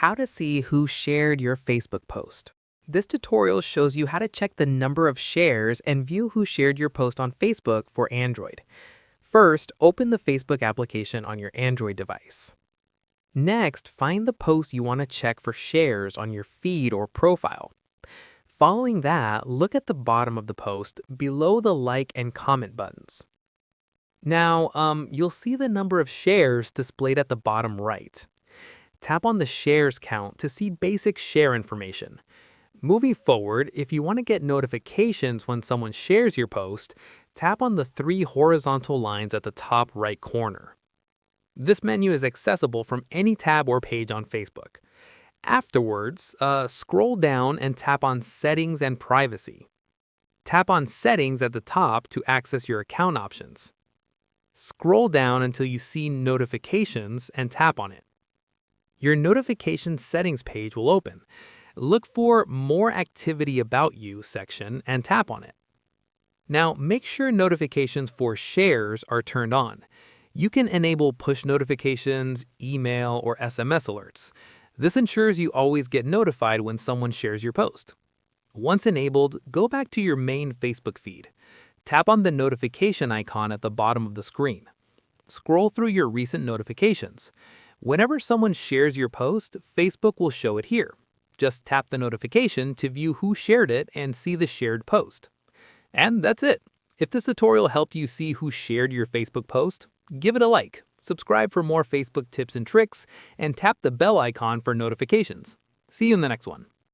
How to see who shared your Facebook post. This tutorial shows you how to check the number of shares and view who shared your post on Facebook for Android. First, open the Facebook application on your Android device. Next, find the post you want to check for shares on your feed or profile. Following that, look at the bottom of the post below the like and comment buttons. Now, you'll see the number of shares displayed at the bottom right. Tap on the shares count to see basic share information. Moving forward, if you want to get notifications when someone shares your post, tap on the three horizontal lines at the top right corner. This menu is accessible from any tab or page on Facebook. Afterwards, scroll down and tap on Settings and Privacy. Tap on Settings at the top to access your account options. Scroll down until you see Notifications and tap on it. Your notification settings page will open. Look for More Activity About You section and tap on it. Now, make sure notifications for shares are turned on. You can enable push notifications, email, or SMS alerts. This ensures you always get notified when someone shares your post. Once enabled, go back to your main Facebook feed. Tap on the notification icon at the bottom of the screen. Scroll through your recent notifications. Whenever someone shares your post, Facebook will show it here. Just tap the notification to view who shared it and see the shared post. And that's it. If this tutorial helped you see who shared your Facebook post, give it a like, subscribe for more Facebook tips and tricks, and tap the bell icon for notifications. See you in the next one.